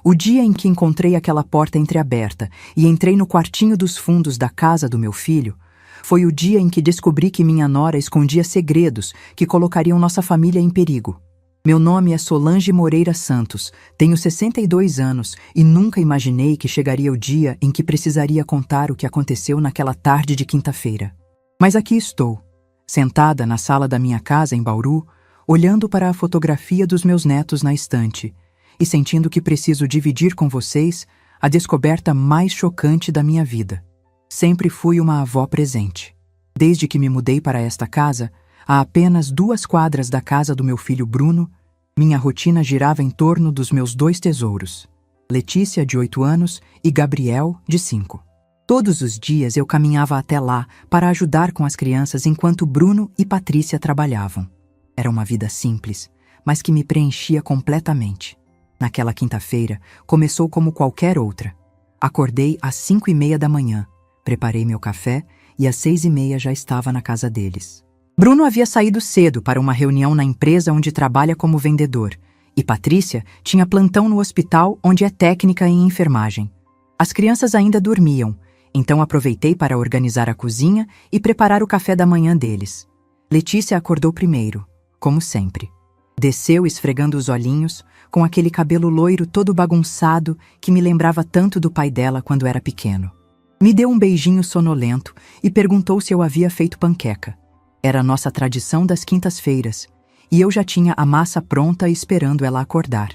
O dia em que encontrei aquela porta entreaberta e entrei no quartinho dos fundos da casa do meu filho, foi o dia em que descobri que minha nora escondia segredos que colocariam nossa família em perigo. Meu nome é Solange Moreira Santos, tenho 62 anos e nunca imaginei que chegaria o dia em que precisaria contar o que aconteceu naquela tarde de quinta-feira. Mas aqui estou, sentada na sala da minha casa em Bauru, olhando para a fotografia dos meus netos na estante e sentindo que preciso dividir com vocês a descoberta mais chocante da minha vida. Sempre fui uma avó presente. Desde que me mudei para esta casa, a apenas 2 quadras da casa do meu filho Bruno, minha rotina girava em torno dos meus 2 tesouros, Letícia, de 8 anos, e Gabriel, de 5. Todos os dias eu caminhava até lá para ajudar com as crianças enquanto Bruno e Patrícia trabalhavam. Era uma vida simples, mas que me preenchia completamente. Naquela quinta-feira, começou como qualquer outra. Acordei às 5:30 da manhã, preparei meu café e às 6:30 já estava na casa deles. Bruno havia saído cedo para uma reunião na empresa onde trabalha como vendedor, e Patrícia tinha plantão no hospital onde é técnica em enfermagem. As crianças ainda dormiam, então aproveitei para organizar a cozinha e preparar o café da manhã deles. Letícia acordou primeiro, como sempre. Desceu esfregando os olhinhos, com aquele cabelo loiro todo bagunçado que me lembrava tanto do pai dela quando era pequeno. Me deu um beijinho sonolento e perguntou se eu havia feito panqueca. Era a nossa tradição das quintas-feiras, e eu já tinha a massa pronta esperando ela acordar.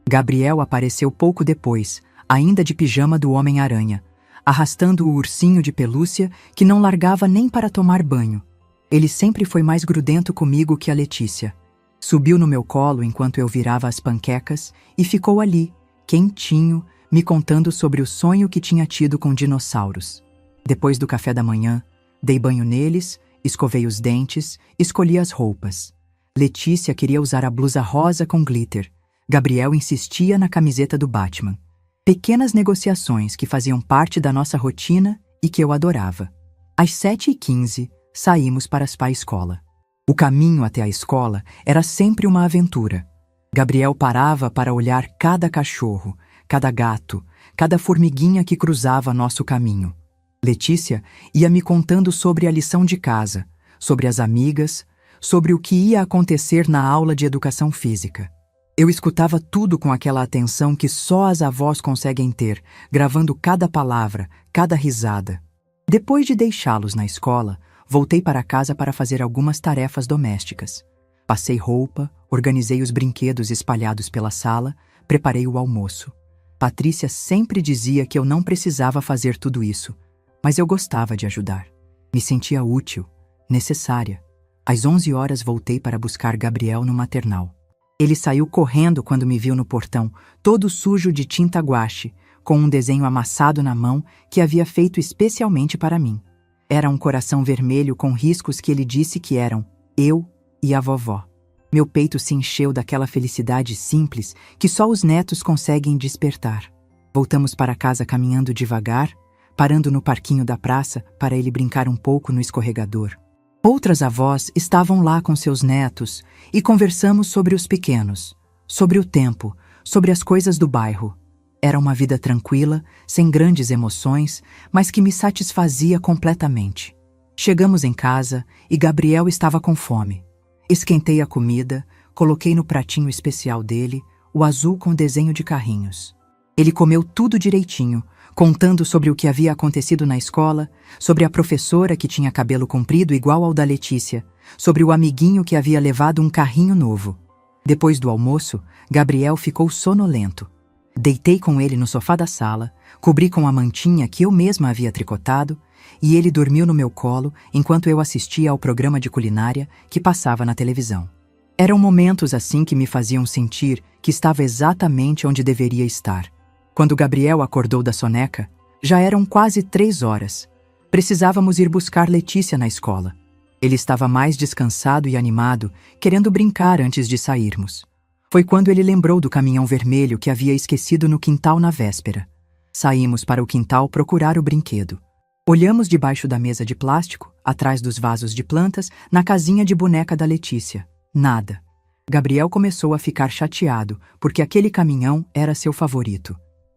Gabriel apareceu pouco depois, ainda de pijama do Homem-Aranha, arrastando o ursinho de pelúcia que não largava nem para tomar banho. Ele sempre foi mais grudento comigo que a Letícia. Subiu no meu colo enquanto eu virava as panquecas e ficou ali, quentinho, me contando sobre o sonho que tinha tido com dinossauros. Depois do café da manhã, dei banho neles, escovei os dentes, escolhi as roupas. Letícia queria usar a blusa rosa com glitter. Gabriel insistia na camiseta do Batman. Pequenas negociações que faziam parte da nossa rotina e que eu adorava. Às 7:15, saímos para a escola. O caminho até a escola era sempre uma aventura. Gabriel parava para olhar cada cachorro, cada gato, cada formiguinha que cruzava nosso caminho. Letícia ia me contando sobre a lição de casa, sobre as amigas, sobre o que ia acontecer na aula de educação física. Eu escutava tudo com aquela atenção que só as avós conseguem ter, gravando cada palavra, cada risada. Depois de deixá-los na escola, voltei para casa para fazer algumas tarefas domésticas. Passei roupa, organizei os brinquedos espalhados pela sala, preparei o almoço. Patrícia sempre dizia que eu não precisava fazer tudo isso, mas eu gostava de ajudar. Me sentia útil, necessária. Às 11 horas voltei para buscar Gabriel no maternal. Ele saiu correndo quando me viu no portão, todo sujo de tinta guache, com um desenho amassado na mão que havia feito especialmente para mim. Era um coração vermelho com riscos que ele disse que eram eu e a vovó. Meu peito se encheu daquela felicidade simples que só os netos conseguem despertar. Voltamos para casa caminhando devagar, parando no parquinho da praça para ele brincar um pouco no escorregador. Outras avós estavam lá com seus netos e conversamos sobre os pequenos, sobre o tempo, sobre as coisas do bairro. Era uma vida tranquila, sem grandes emoções, mas que me satisfazia completamente. Chegamos em casa e Gabriel estava com fome. Esquentei a comida, coloquei no pratinho especial dele, o azul com desenho de carrinhos. Ele comeu tudo direitinho, contando sobre o que havia acontecido na escola, sobre a professora que tinha cabelo comprido igual ao da Letícia, sobre o amiguinho que havia levado um carrinho novo. Depois do almoço, Gabriel ficou sonolento. Deitei com ele no sofá da sala, cobri com a mantinha que eu mesma havia tricotado, e ele dormiu no meu colo enquanto eu assistia ao programa de culinária que passava na televisão. Eram momentos assim que me faziam sentir que estava exatamente onde deveria estar. Quando Gabriel acordou da soneca, já eram quase 3 horas. Precisávamos ir buscar Letícia na escola. Ele estava mais descansado e animado, querendo brincar antes de sairmos. Foi quando ele lembrou do caminhão vermelho que havia esquecido no quintal na véspera. Saímos para o quintal procurar o brinquedo. Olhamos debaixo da mesa de plástico, atrás dos vasos de plantas, na casinha de boneca da Letícia. Nada. Gabriel começou a ficar chateado, porque aquele caminhão era seu favorito.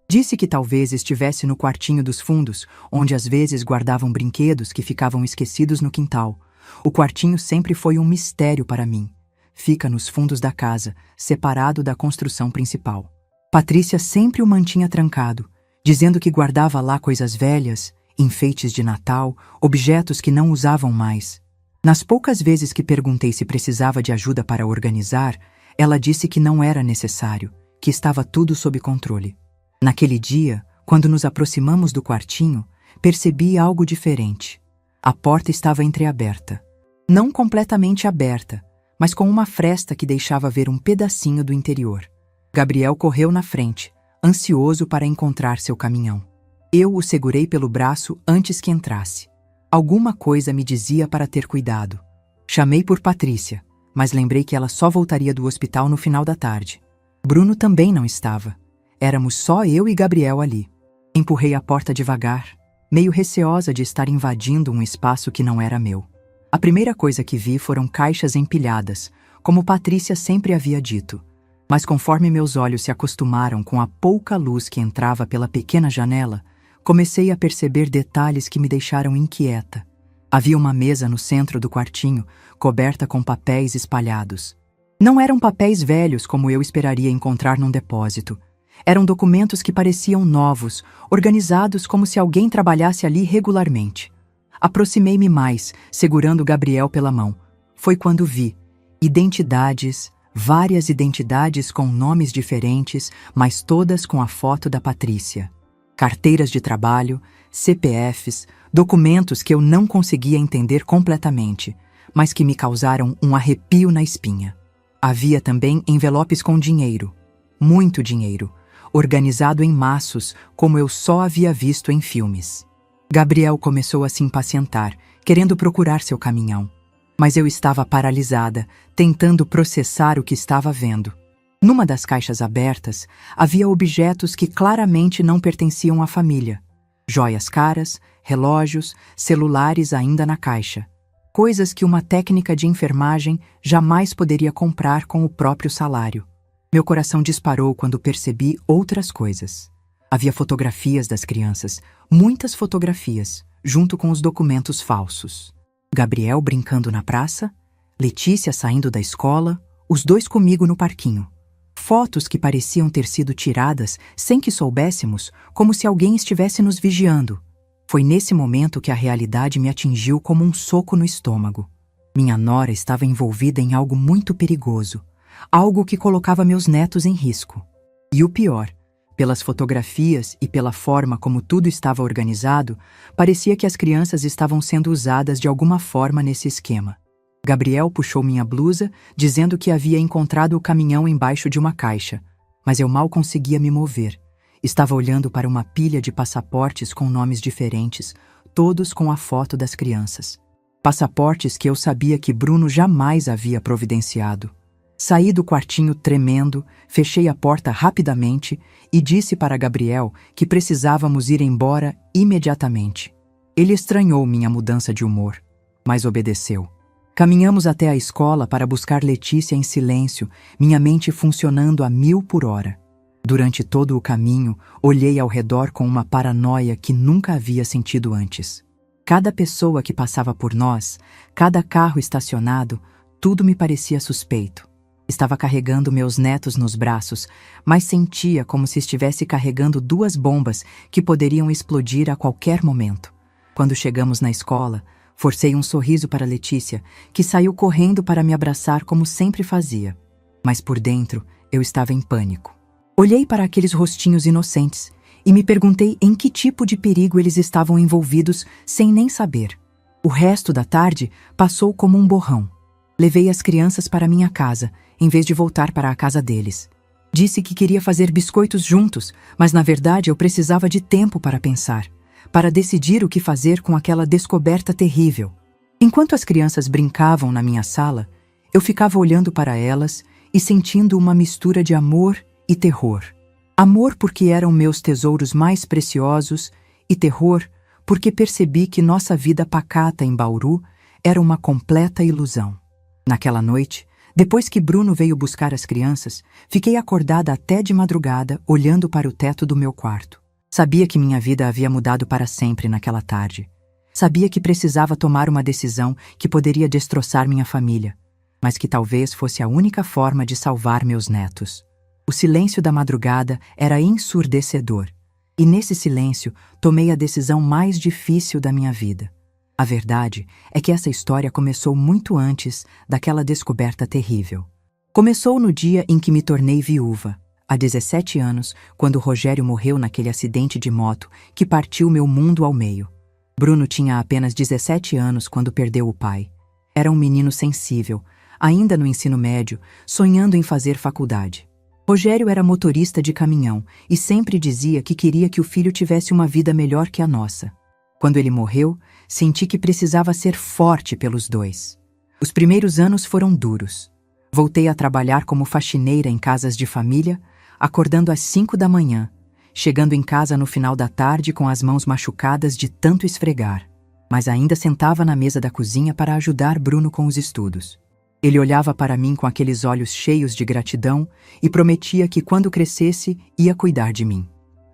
Disse que talvez estivesse no quartinho dos fundos, onde às vezes guardavam brinquedos que ficavam esquecidos no quintal. O quartinho sempre foi um mistério para mim. Fica nos fundos da casa, separado da construção principal. Patrícia sempre o mantinha trancado, dizendo que guardava lá coisas velhas, enfeites de Natal, objetos que não usavam mais. Nas poucas vezes que perguntei se precisava de ajuda para organizar, ela disse que não era necessário, que estava tudo sob controle. Naquele dia, quando nos aproximamos do quartinho, percebi algo diferente. A porta estava entreaberta. Não completamente aberta, mas com uma fresta que deixava ver um pedacinho do interior. Gabriel correu na frente, ansioso para encontrar seu caminhão. Eu o segurei pelo braço antes que entrasse. Alguma coisa me dizia para ter cuidado. Chamei por Patrícia, mas lembrei que ela só voltaria do hospital no final da tarde. Bruno também não estava. Éramos só eu e Gabriel ali. Empurrei a porta devagar, meio receosa de estar invadindo um espaço que não era meu. A primeira coisa que vi foram caixas empilhadas, como Patrícia sempre havia dito. Mas conforme meus olhos se acostumaram com a pouca luz que entrava pela pequena janela, comecei a perceber detalhes que me deixaram inquieta. Havia uma mesa no centro do quartinho, coberta com papéis espalhados. Não eram papéis velhos como eu esperaria encontrar num depósito. Eram documentos que pareciam novos, organizados como se alguém trabalhasse ali regularmente. Aproximei-me mais, segurando Gabriel pela mão. Foi quando vi identidades, várias identidades com nomes diferentes, mas todas com a foto da Patrícia. Carteiras de trabalho, CPFs, documentos que eu não conseguia entender completamente, mas que me causaram um arrepio na espinha. Havia também envelopes com dinheiro, muito dinheiro, organizado em maços, como eu só havia visto em filmes. Gabriel começou a se impacientar, querendo procurar seu caminhão. Mas eu estava paralisada, tentando processar o que estava vendo. Numa das caixas abertas, havia objetos que claramente não pertenciam à família. Joias caras, relógios, celulares ainda na caixa. Coisas que uma técnica de enfermagem jamais poderia comprar com o próprio salário. Meu coração disparou quando percebi outras coisas. Havia fotografias das crianças, muitas fotografias, junto com os documentos falsos. Gabriel brincando na praça, Letícia saindo da escola, os dois comigo no parquinho. Fotos que pareciam ter sido tiradas sem que soubéssemos, como se alguém estivesse nos vigiando. Foi nesse momento que a realidade me atingiu como um soco no estômago. Minha nora estava envolvida em algo muito perigoso, algo que colocava meus netos em risco. E o pior, pelas fotografias e pela forma como tudo estava organizado, parecia que as crianças estavam sendo usadas de alguma forma nesse esquema. Gabriel puxou minha blusa, dizendo que havia encontrado o caminhão embaixo de uma caixa, mas eu mal conseguia me mover. Estava olhando para uma pilha de passaportes com nomes diferentes, todos com a foto das crianças. Passaportes que eu sabia que Bruno jamais havia providenciado. Saí do quartinho tremendo, fechei a porta rapidamente e disse para Gabriel que precisávamos ir embora imediatamente. Ele estranhou minha mudança de humor, mas obedeceu. Caminhamos até a escola para buscar Letícia em silêncio, minha mente funcionando a 1000 por hora. Durante todo o caminho, olhei ao redor com uma paranoia que nunca havia sentido antes. Cada pessoa que passava por nós, cada carro estacionado, tudo me parecia suspeito. Estava carregando meus netos nos braços, mas sentia como se estivesse carregando 2 bombas que poderiam explodir a qualquer momento. Quando chegamos na escola, forcei um sorriso para Letícia, que saiu correndo para me abraçar como sempre fazia. Mas por dentro, eu estava em pânico. Olhei para aqueles rostinhos inocentes e me perguntei em que tipo de perigo eles estavam envolvidos sem nem saber. O resto da tarde passou como um borrão. Levei as crianças para minha casa, em vez de voltar para a casa deles. Disse que queria fazer biscoitos juntos, mas na verdade eu precisava de tempo para pensar, para decidir o que fazer com aquela descoberta terrível. Enquanto as crianças brincavam na minha sala, eu ficava olhando para elas e sentindo uma mistura de amor e terror. Amor porque eram meus tesouros mais preciosos e terror porque percebi que nossa vida pacata em Bauru era uma completa ilusão. Naquela noite, Depois que Bruno veio buscar as crianças, fiquei acordada até de madrugada, olhando para o teto do meu quarto. Sabia que minha vida havia mudado para sempre naquela tarde. Sabia que precisava tomar uma decisão que poderia destroçar minha família, mas que talvez fosse a única forma de salvar meus netos. O silêncio da madrugada era ensurdecedor, e nesse silêncio tomei a decisão mais difícil da minha vida. A verdade é que essa história começou muito antes daquela descoberta terrível. Começou no dia em que me tornei viúva, há 17 anos, quando Rogério morreu naquele acidente de moto que partiu meu mundo ao meio. Bruno tinha apenas 17 anos quando perdeu o pai. Era um menino sensível, ainda no ensino médio, sonhando em fazer faculdade. Rogério era motorista de caminhão e sempre dizia que queria que o filho tivesse uma vida melhor que a nossa. Quando ele morreu, senti que precisava ser forte pelos dois. Os primeiros anos foram duros. Voltei a trabalhar como faxineira em casas de família, acordando às 5 da manhã, chegando em casa no final da tarde com as mãos machucadas de tanto esfregar. Mas ainda sentava na mesa da cozinha para ajudar Bruno com os estudos. Ele olhava para mim com aqueles olhos cheios de gratidão e prometia que quando crescesse ia cuidar de mim.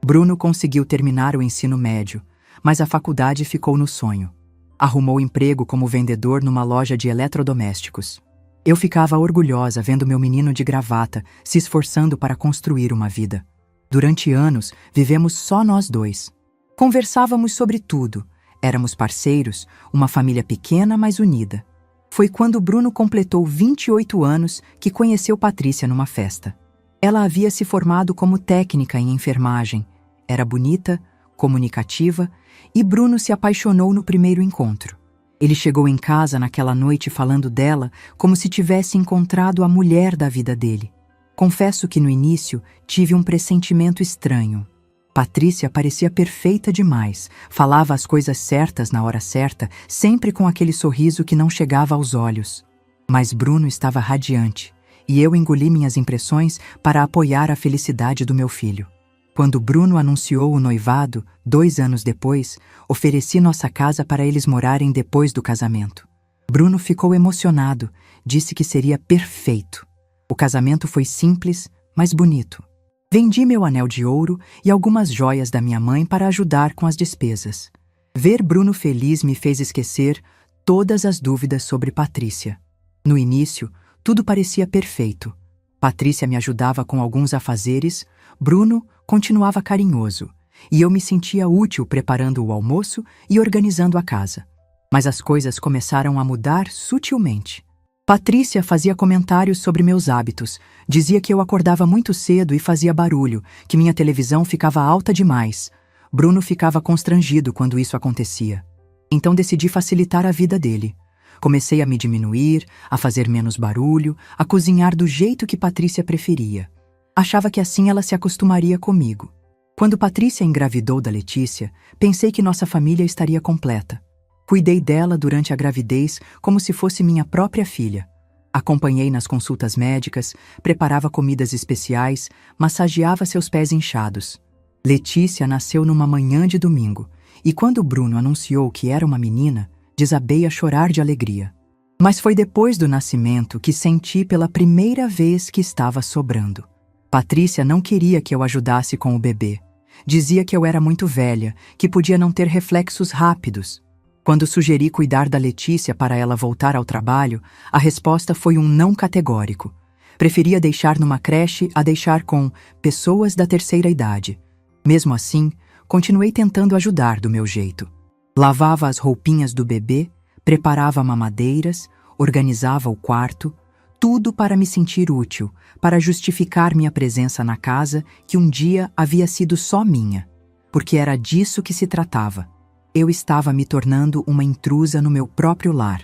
Bruno conseguiu terminar o ensino médio, mas a faculdade ficou no sonho. Arrumou emprego como vendedor numa loja de eletrodomésticos. Eu ficava orgulhosa vendo meu menino de gravata se esforçando para construir uma vida. Durante anos, vivemos só nós dois. Conversávamos sobre tudo. Éramos parceiros, uma família pequena, mas unida. Foi quando Bruno completou 28 anos que conheceu Patrícia numa festa. Ela havia se formado como técnica em enfermagem. Era bonita, comunicativa, e Bruno se apaixonou no primeiro encontro. Ele chegou em casa naquela noite falando dela como se tivesse encontrado a mulher da vida dele. Confesso que no início tive um pressentimento estranho. Patrícia parecia perfeita demais, falava as coisas certas na hora certa, sempre com aquele sorriso que não chegava aos olhos. Mas Bruno estava radiante, e eu engoli minhas impressões para apoiar a felicidade do meu filho. Quando Bruno anunciou o noivado, 2 anos depois, ofereci nossa casa para eles morarem depois do casamento. Bruno ficou emocionado, disse que seria perfeito. O casamento foi simples, mas bonito. Vendi meu anel de ouro e algumas joias da minha mãe para ajudar com as despesas. Ver Bruno feliz me fez esquecer todas as dúvidas sobre Patrícia. No início, tudo parecia perfeito. Patrícia me ajudava com alguns afazeres, Bruno continuava carinhoso, e eu me sentia útil preparando o almoço e organizando a casa. Mas as coisas começaram a mudar sutilmente. Patrícia fazia comentários sobre meus hábitos, dizia que eu acordava muito cedo e fazia barulho, que minha televisão ficava alta demais. Bruno ficava constrangido quando isso acontecia. Então decidi facilitar a vida dele. Comecei a me diminuir, a fazer menos barulho, a cozinhar do jeito que Patrícia preferia. Achava que assim ela se acostumaria comigo. Quando Patrícia engravidou da Letícia, pensei que nossa família estaria completa. Cuidei dela durante a gravidez como se fosse minha própria filha. Acompanhei nas consultas médicas, preparava comidas especiais, massageava seus pés inchados. Letícia nasceu numa manhã de domingo, e quando Bruno anunciou que era uma menina, desabei a chorar de alegria. Mas foi depois do nascimento que senti pela primeira vez que estava sobrando. Patrícia não queria que eu ajudasse com o bebê. Dizia que eu era muito velha, que podia não ter reflexos rápidos. Quando sugeri cuidar da Letícia para ela voltar ao trabalho, a resposta foi um não categórico. Preferia deixar numa creche a deixar com pessoas da terceira idade. Mesmo assim, continuei tentando ajudar do meu jeito. Lavava as roupinhas do bebê, preparava mamadeiras, organizava o quarto, tudo para me sentir útil, para justificar minha presença na casa que um dia havia sido só minha, porque era disso que se tratava. Eu estava me tornando uma intrusa no meu próprio lar.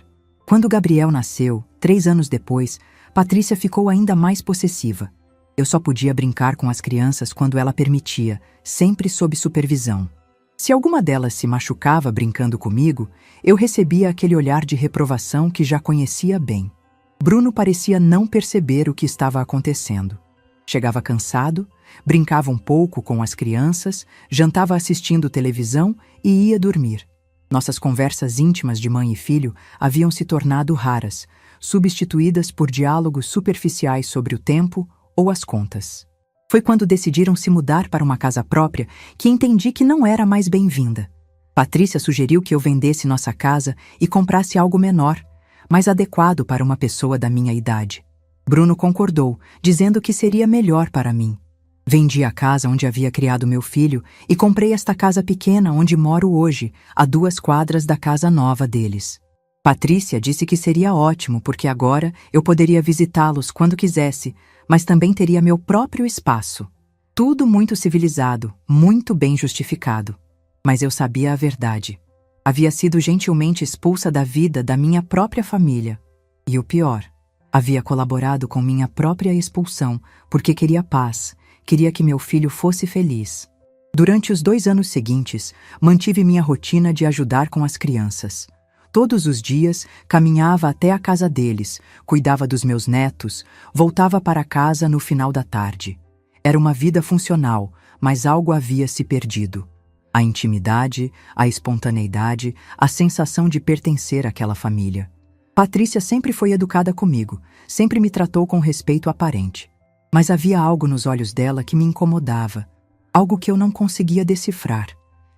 Quando Gabriel nasceu, 3 anos depois, Patrícia ficou ainda mais possessiva. Eu só podia brincar com as crianças quando ela permitia, sempre sob supervisão. Se alguma delas se machucava brincando comigo, eu recebia aquele olhar de reprovação que já conhecia bem. Bruno parecia não perceber o que estava acontecendo. Chegava cansado, brincava um pouco com as crianças, jantava assistindo televisão e ia dormir. Nossas conversas íntimas de mãe e filho haviam se tornado raras. substituídas por diálogos superficiais sobre o tempo ou as contas. Foi quando decidiram se mudar para uma casa própria que entendi que não era mais bem-vinda. Patrícia sugeriu que eu vendesse nossa casa e comprasse algo menor, mais adequado para uma pessoa da minha idade. Bruno concordou, dizendo que seria melhor para mim. Vendi a casa onde havia criado meu filho e comprei esta casa pequena onde moro hoje, a 2 quadras da casa nova deles. Patrícia disse que seria ótimo porque agora eu poderia visitá-los quando quisesse, mas também teria meu próprio espaço. Tudo muito civilizado, muito bem justificado. Mas eu sabia a verdade. Havia sido gentilmente expulsa da vida da minha própria família. E o pior, havia colaborado com minha própria expulsão porque queria paz, queria que meu filho fosse feliz. Durante os 2 anos seguintes, mantive minha rotina de ajudar com as crianças. Todos os dias, caminhava até a casa deles, cuidava dos meus netos, voltava para casa no final da tarde. Era uma vida funcional, mas algo havia se perdido. A intimidade, a espontaneidade, a sensação de pertencer àquela família. Patrícia sempre foi educada comigo, sempre me tratou com respeito aparente. Mas havia algo nos olhos dela que me incomodava, algo que eu não conseguia decifrar.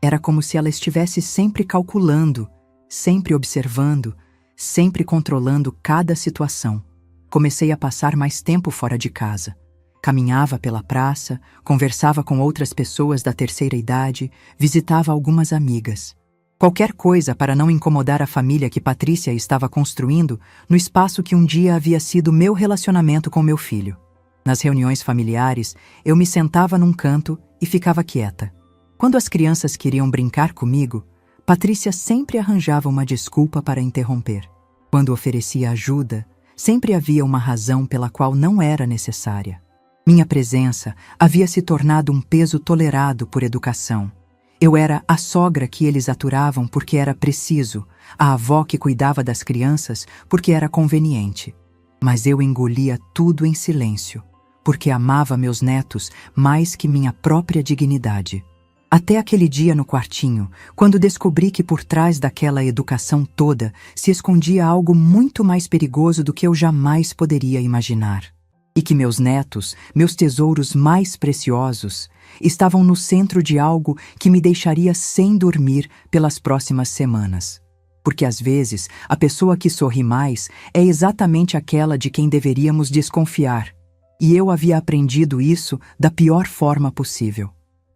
Era como se ela estivesse sempre calculando, sempre observando, sempre controlando cada situação. Comecei a passar mais tempo fora de casa. Caminhava pela praça, conversava com outras pessoas da terceira idade, visitava algumas amigas. Qualquer coisa para não incomodar a família que Patrícia estava construindo no espaço que um dia havia sido meu relacionamento com meu filho. Nas reuniões familiares, eu me sentava num canto e ficava quieta. Quando as crianças queriam brincar comigo, Patrícia sempre arranjava uma desculpa para interromper. Quando oferecia ajuda, sempre havia uma razão pela qual não era necessária. Minha presença havia se tornado um peso tolerado por educação. Eu era a sogra que eles aturavam porque era preciso, a avó que cuidava das crianças porque era conveniente. Mas eu engolia tudo em silêncio, porque amava meus netos mais que minha própria dignidade. Até aquele dia no quartinho, quando descobri que por trás daquela educação toda se escondia algo muito mais perigoso do que eu jamais poderia imaginar. E que meus netos, meus tesouros mais preciosos, estavam no centro de algo que me deixaria sem dormir pelas próximas semanas. Porque às vezes a pessoa que sorri mais é exatamente aquela de quem deveríamos desconfiar. E eu havia aprendido isso da pior forma possível.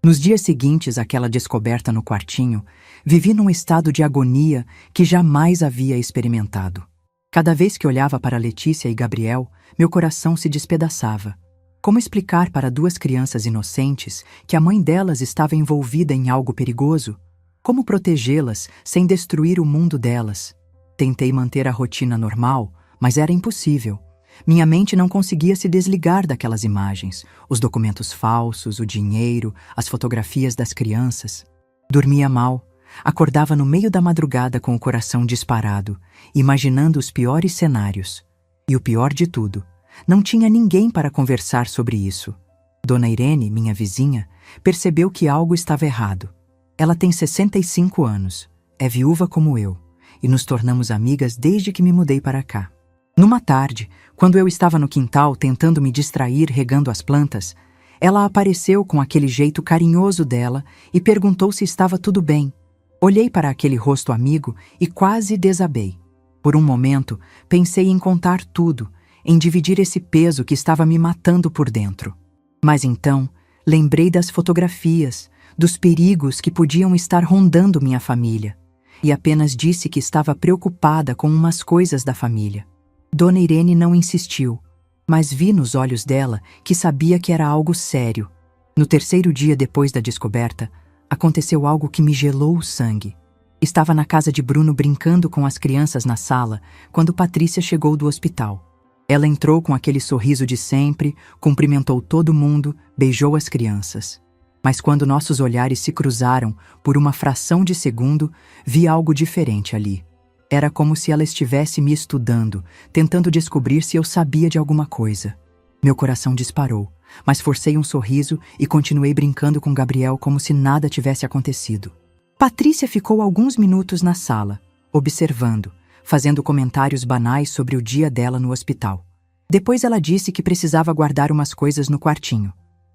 Nos dias seguintes àquela descoberta no quartinho, vivi num estado de agonia que jamais havia experimentado. Cada vez que olhava para Letícia e Gabriel, meu coração se despedaçava. Como explicar para 2 crianças inocentes que a mãe delas estava envolvida em algo perigoso? Como protegê-las sem destruir o mundo delas? Tentei manter a rotina normal, mas era impossível. Minha mente não conseguia se desligar daquelas imagens, os documentos falsos, o dinheiro, as fotografias das crianças. Dormia mal, acordava no meio da madrugada com o coração disparado, imaginando os piores cenários. E o pior de tudo, não tinha ninguém para conversar sobre isso. Dona Irene, minha vizinha, percebeu que algo estava errado. Ela tem 65 anos, é viúva como eu, e nos tornamos amigas desde que me mudei para cá. Numa tarde, quando eu estava no quintal tentando me distrair regando as plantas, ela apareceu com aquele jeito carinhoso dela e perguntou se estava tudo bem. Olhei para aquele rosto amigo e quase desabei. Por um momento, pensei em contar tudo, em dividir esse peso que estava me matando por dentro. Mas então, lembrei das fotografias, dos perigos que podiam estar rondando minha família, e apenas disse que estava preocupada com umas coisas da família. Dona Irene não insistiu, mas vi nos olhos dela que sabia que era algo sério. No 3º dia depois da descoberta, aconteceu algo que me gelou o sangue. Estava na casa de Bruno brincando com as crianças na sala, quando Patrícia chegou do hospital. Ela entrou com aquele sorriso de sempre, cumprimentou todo mundo, beijou as crianças. Mas quando nossos olhares se cruzaram, por uma fração de segundo, vi algo diferente ali. Era como se ela estivesse me estudando, tentando descobrir se eu sabia de alguma coisa. Meu coração disparou, mas forcei um sorriso e continuei brincando com Gabriel como se nada tivesse acontecido. Patrícia ficou alguns minutos na sala, observando, fazendo comentários banais sobre o dia dela no hospital. Depois ela disse que precisava guardar umas coisas no quartinho.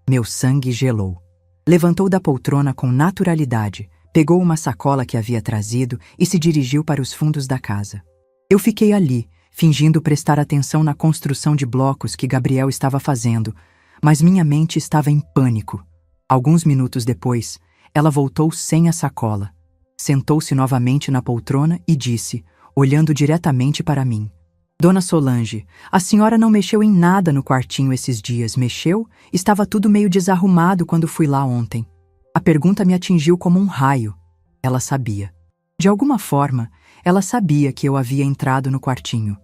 Meu sangue gelou. Levantou da poltrona com naturalidade, pegou uma sacola que havia trazido e se dirigiu para os fundos da casa. Eu fiquei ali, fingindo prestar atenção na construção de blocos que Gabriel estava fazendo, mas minha mente estava em pânico. Alguns minutos depois, ela voltou sem a sacola. Sentou-se novamente na poltrona e disse, olhando diretamente para mim: Dona Solange, a senhora não mexeu em nada no quartinho esses dias, mexeu? Estava tudo meio desarrumado quando fui lá ontem. A pergunta me atingiu como um raio. Ela sabia. De alguma forma, ela sabia que eu havia entrado no quartinho.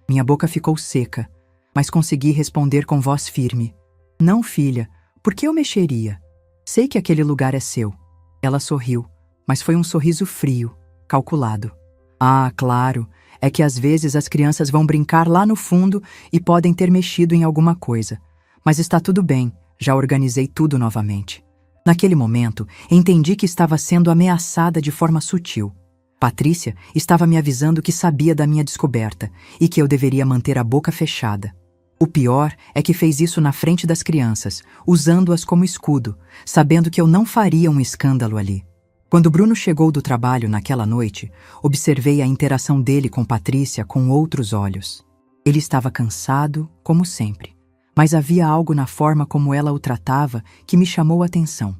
Minha boca ficou seca, mas consegui responder com voz firme. Não, filha, por que eu mexeria? Sei que aquele lugar é seu. Ela sorriu, mas foi um sorriso frio, calculado. Ah, claro, é que às vezes as crianças vão brincar lá no fundo e podem ter mexido em alguma coisa. Mas está tudo bem, já organizei tudo novamente. Naquele momento, entendi que estava sendo ameaçada de forma sutil. Patrícia estava me avisando que sabia da minha descoberta e que eu deveria manter a boca fechada. O pior é que fez isso na frente das crianças, usando-as como escudo, sabendo que eu não faria um escândalo ali. Quando Bruno chegou do trabalho naquela noite, observei a interação dele com Patrícia com outros olhos. Ele estava cansado, como sempre, mas havia algo na forma como ela o tratava que me chamou a atenção.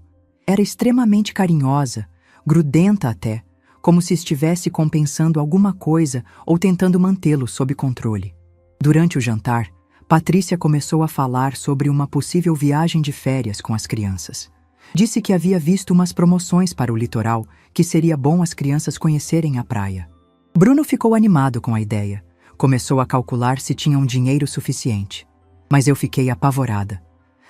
Era extremamente carinhosa, grudenta até, como se estivesse compensando alguma coisa ou tentando mantê-lo sob controle. Durante o jantar, Patrícia começou a falar sobre uma possível viagem de férias com as crianças. Disse que havia visto umas promoções para o litoral, que seria bom as crianças conhecerem a praia. Bruno ficou animado com a ideia. Começou a calcular se tinham dinheiro suficiente. Mas eu fiquei apavorada.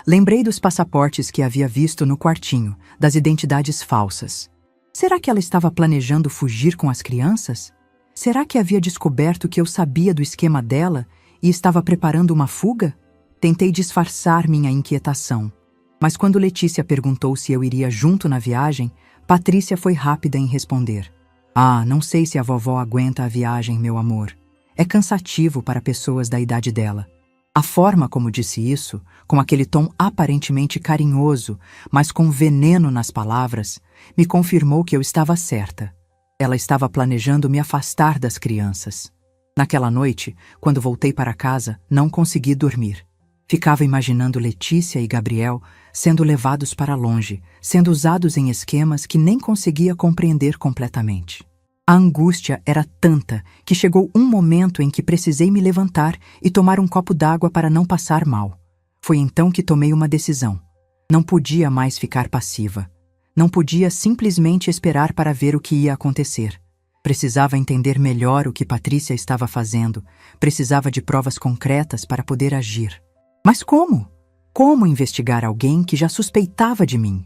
Lembrei dos passaportes que havia visto no quartinho, das identidades falsas. Será que ela estava planejando fugir com as crianças? Será que havia descoberto que eu sabia do esquema dela e estava preparando uma fuga? Tentei disfarçar minha inquietação. Mas quando Letícia perguntou se eu iria junto na viagem, Patrícia foi rápida em responder. Ah, não sei se a vovó aguenta a viagem, meu amor. É cansativo para pessoas da idade dela. A forma como disse isso, com aquele tom aparentemente carinhoso, mas com veneno nas palavras, me confirmou que eu estava certa. Ela estava planejando me afastar das crianças. Naquela noite, quando voltei para casa, não consegui dormir. Ficava imaginando Letícia e Gabriel sendo levados para longe, sendo usados em esquemas que nem conseguia compreender completamente. A angústia era tanta que chegou um momento em que precisei me levantar e tomar um copo d'água para não passar mal. Foi então que tomei uma decisão. Não podia mais ficar passiva. Não podia simplesmente esperar para ver o que ia acontecer. Precisava entender melhor o que Patrícia estava fazendo. Precisava de provas concretas para poder agir. Mas como? Como investigar alguém que já suspeitava de mim?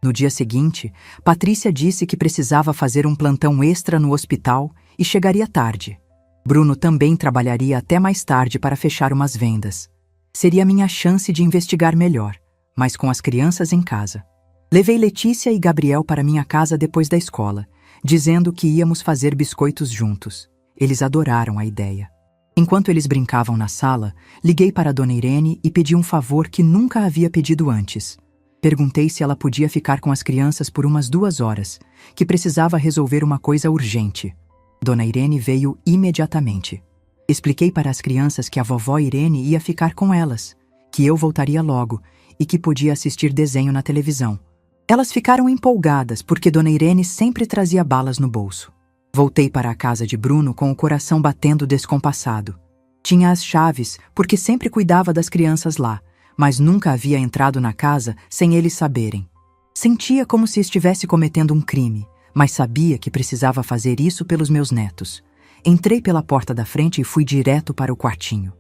No dia seguinte, Patrícia disse que precisava fazer um plantão extra no hospital e chegaria tarde. Bruno também trabalharia até mais tarde para fechar umas vendas. Seria minha chance de investigar melhor, mas com as crianças em casa. Levei Letícia e Gabriel para minha casa depois da escola, dizendo que íamos fazer biscoitos juntos. Eles adoraram a ideia. Enquanto eles brincavam na sala, liguei para a Dona Irene e pedi um favor que nunca havia pedido antes. Perguntei se ela podia ficar com as crianças por umas 2 horas, que precisava resolver uma coisa urgente. Dona Irene veio imediatamente. Expliquei para as crianças que a vovó Irene ia ficar com elas, que eu voltaria logo e que podia assistir desenho na televisão. Elas ficaram empolgadas porque Dona Irene sempre trazia balas no bolso. Voltei para a casa de Bruno com o coração batendo descompassado. Tinha as chaves porque sempre cuidava das crianças lá, mas nunca havia entrado na casa sem eles saberem. Sentia como se estivesse cometendo um crime, mas sabia que precisava fazer isso pelos meus netos. Entrei pela porta da frente e fui direto para o quartinho.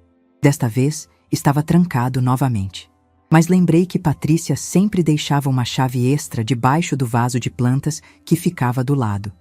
Desta vez, estava trancado novamente. Mas lembrei que Patrícia sempre deixava uma chave extra debaixo do vaso de plantas que ficava do lado.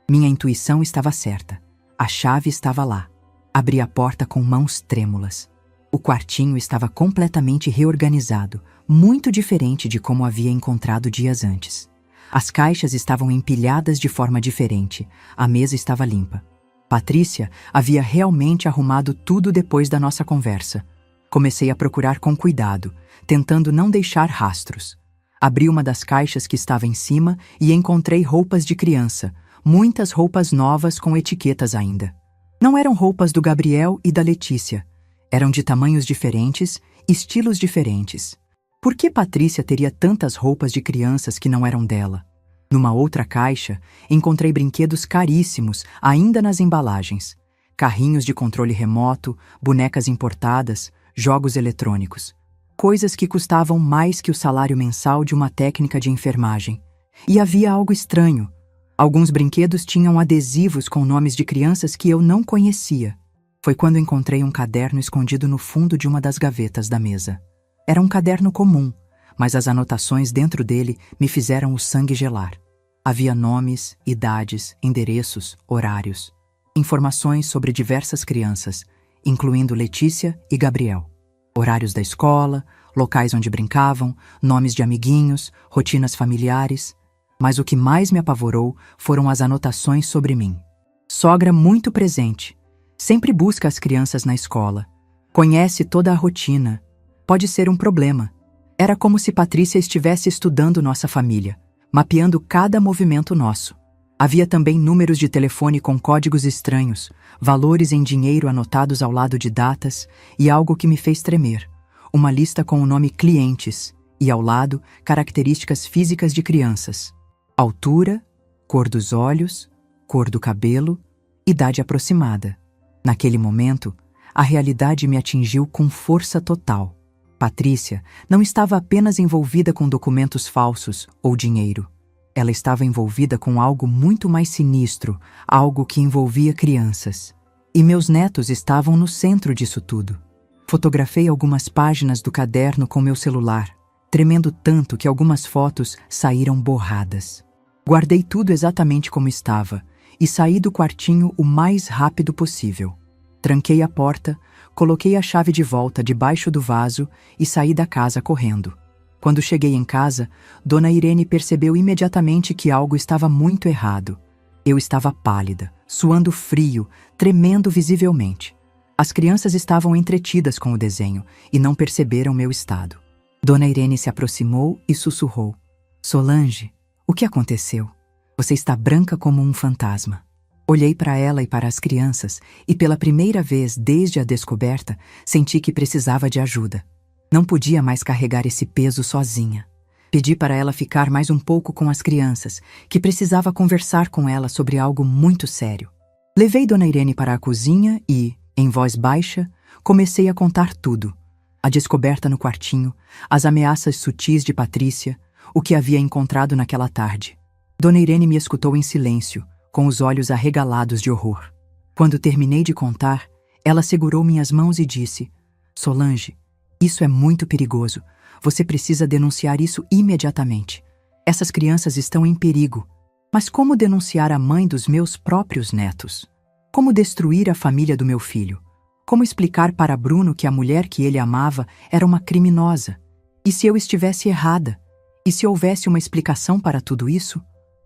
Minha intuição estava certa. A chave estava lá. Abri a porta com mãos trêmulas. O quartinho estava completamente reorganizado, muito diferente de como havia encontrado dias antes. As caixas estavam empilhadas de forma diferente. A mesa estava limpa. Patrícia havia realmente arrumado tudo depois da nossa conversa. Comecei a procurar com cuidado, tentando não deixar rastros. Abri uma das caixas que estava em cima e encontrei roupas de criança, muitas roupas novas com etiquetas ainda. Não eram roupas do Gabriel e da Letícia. Eram de tamanhos diferentes, estilos diferentes. Por que Patrícia teria tantas roupas de crianças que não eram dela? Numa outra caixa, encontrei brinquedos caríssimos, ainda nas embalagens. Carrinhos de controle remoto, bonecas importadas, jogos eletrônicos. Coisas que custavam mais que o salário mensal de uma técnica de enfermagem. E havia algo estranho. Alguns brinquedos tinham adesivos com nomes de crianças que eu não conhecia. Foi quando encontrei um caderno escondido no fundo de uma das gavetas da mesa. Era um caderno comum, mas as anotações dentro dele me fizeram o sangue gelar. Havia nomes, idades, endereços, horários. Informações sobre diversas crianças, incluindo Letícia e Gabriel. Horários da escola, locais onde brincavam, nomes de amiguinhos, rotinas familiares. Mas o que mais me apavorou foram as anotações sobre mim. Sogra muito presente. Sempre busca as crianças na escola. Conhece toda a rotina. Pode ser um problema. Era como se Patrícia estivesse estudando nossa família, mapeando cada movimento nosso. Havia também números de telefone com códigos estranhos, valores em dinheiro anotados ao lado de datas e algo que me fez tremer. Uma lista com o nome clientes e, ao lado, características físicas de crianças. Altura, cor dos olhos, cor do cabelo, idade aproximada. Naquele momento, a realidade me atingiu com força total. Patrícia não estava apenas envolvida com documentos falsos ou dinheiro. Ela estava envolvida com algo muito mais sinistro, algo que envolvia crianças. E meus netos estavam no centro disso tudo. Fotografei algumas páginas do caderno com meu celular, tremendo tanto que algumas fotos saíram borradas. Guardei tudo exatamente como estava e saí do quartinho o mais rápido possível. Tranquei a porta, coloquei a chave de volta debaixo do vaso e saí da casa correndo. Quando cheguei em casa, Dona Irene percebeu imediatamente que algo estava muito errado. Eu estava pálida, suando frio, tremendo visivelmente. As crianças estavam entretidas com o desenho e não perceberam meu estado. Dona Irene se aproximou e sussurrou: "Solange, o que aconteceu? Você está branca como um fantasma." Olhei para ela e para as crianças e, pela primeira vez desde a descoberta, senti que precisava de ajuda. Não podia mais carregar esse peso sozinha. Pedi para ela ficar mais um pouco com as crianças, que precisava conversar com ela sobre algo muito sério. Levei Dona Irene para a cozinha e, em voz baixa, comecei a contar tudo. A descoberta no quartinho, as ameaças sutis de Patrícia, o que havia encontrado naquela tarde. Dona Irene me escutou em silêncio, com os olhos arregalados de horror. Quando terminei de contar, ela segurou minhas mãos e disse: "Solange, isso é muito perigoso. Você precisa denunciar isso imediatamente. Essas crianças estão em perigo. Mas como denunciar a mãe dos meus próprios netos? Como destruir a família do meu filho? Como explicar para Bruno que a mulher que ele amava era uma criminosa? E se eu estivesse errada? E se houvesse uma explicação para tudo isso?"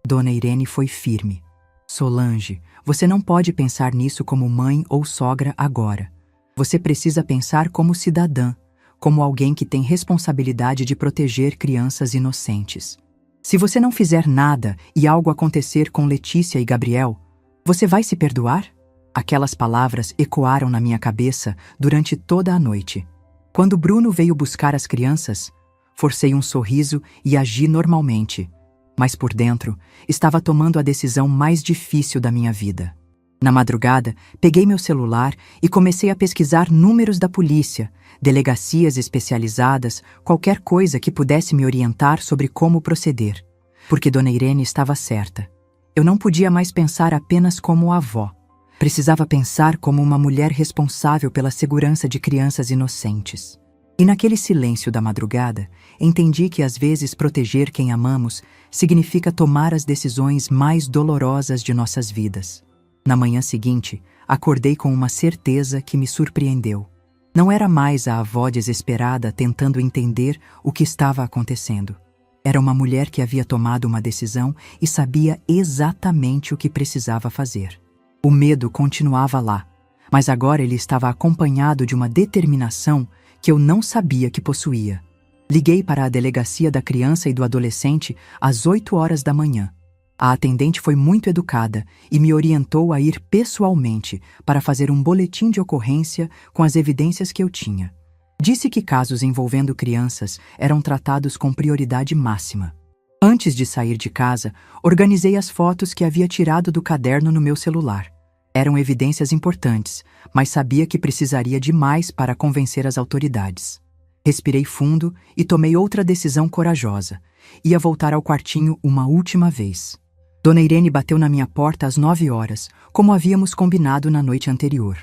Dona Irene foi firme. "Solange, você não pode pensar nisso como mãe ou sogra agora. Você precisa pensar como cidadã, como alguém que tem responsabilidade de proteger crianças inocentes. Se você não fizer nada e algo acontecer com Letícia e Gabriel, você vai se perdoar?" Aquelas palavras ecoaram na minha cabeça durante toda a noite. Quando Bruno veio buscar as crianças, forcei um sorriso e agi normalmente, mas por dentro estava tomando a decisão mais difícil da minha vida. Na madrugada, peguei meu celular e comecei a pesquisar números da polícia, delegacias especializadas, qualquer coisa que pudesse me orientar sobre como proceder. Porque Dona Irene estava certa. Eu não podia mais pensar apenas como avó. Precisava pensar como uma mulher responsável pela segurança de crianças inocentes. E naquele silêncio da madrugada, entendi que às vezes proteger quem amamos significa tomar as decisões mais dolorosas de nossas vidas. Na manhã seguinte, acordei com uma certeza que me surpreendeu. Não era mais a avó desesperada tentando entender o que estava acontecendo. Era uma mulher que havia tomado uma decisão e sabia exatamente o que precisava fazer. O medo continuava lá, mas agora ele estava acompanhado de uma determinação que eu não sabia que possuía. Liguei para a delegacia da criança e do adolescente às 8 horas da manhã. A atendente foi muito educada e me orientou a ir pessoalmente para fazer um boletim de ocorrência com as evidências que eu tinha. Disse que casos envolvendo crianças eram tratados com prioridade máxima. Antes de sair de casa, organizei as fotos que havia tirado do caderno no meu celular. Eram evidências importantes, mas sabia que precisaria de mais para convencer as autoridades. Respirei fundo e tomei outra decisão corajosa. Ia voltar ao quartinho uma última vez. Dona Irene bateu na minha porta às 9 horas, como havíamos combinado na noite anterior.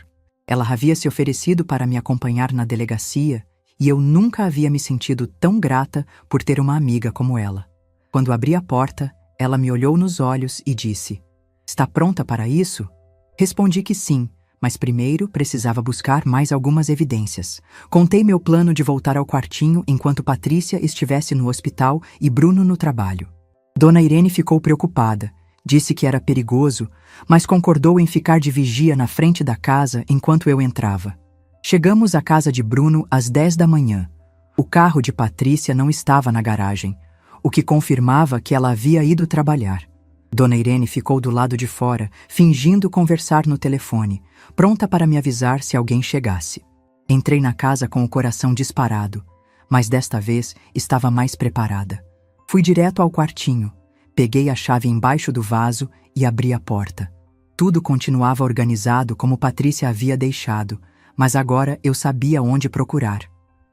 Ela havia se oferecido para me acompanhar na delegacia e eu nunca havia me sentido tão grata por ter uma amiga como ela. Quando abri a porta, ela me olhou nos olhos e disse: "Está pronta para isso?" Respondi que sim, mas primeiro precisava buscar mais algumas evidências. Contei meu plano de voltar ao quartinho enquanto Patrícia estivesse no hospital e Bruno no trabalho. Dona Irene ficou preocupada, disse que era perigoso, mas concordou em ficar de vigia na frente da casa enquanto eu entrava. Chegamos à casa de Bruno às 10 da manhã. O carro de Patrícia não estava na garagem, o que confirmava que ela havia ido trabalhar. Dona Irene ficou do lado de fora, fingindo conversar no telefone, pronta para me avisar se alguém chegasse. Entrei na casa com o coração disparado, mas desta vez estava mais preparada. Fui direto ao quartinho, peguei a chave embaixo do vaso e abri a porta. Tudo continuava organizado como Patrícia havia deixado, mas agora eu sabia onde procurar.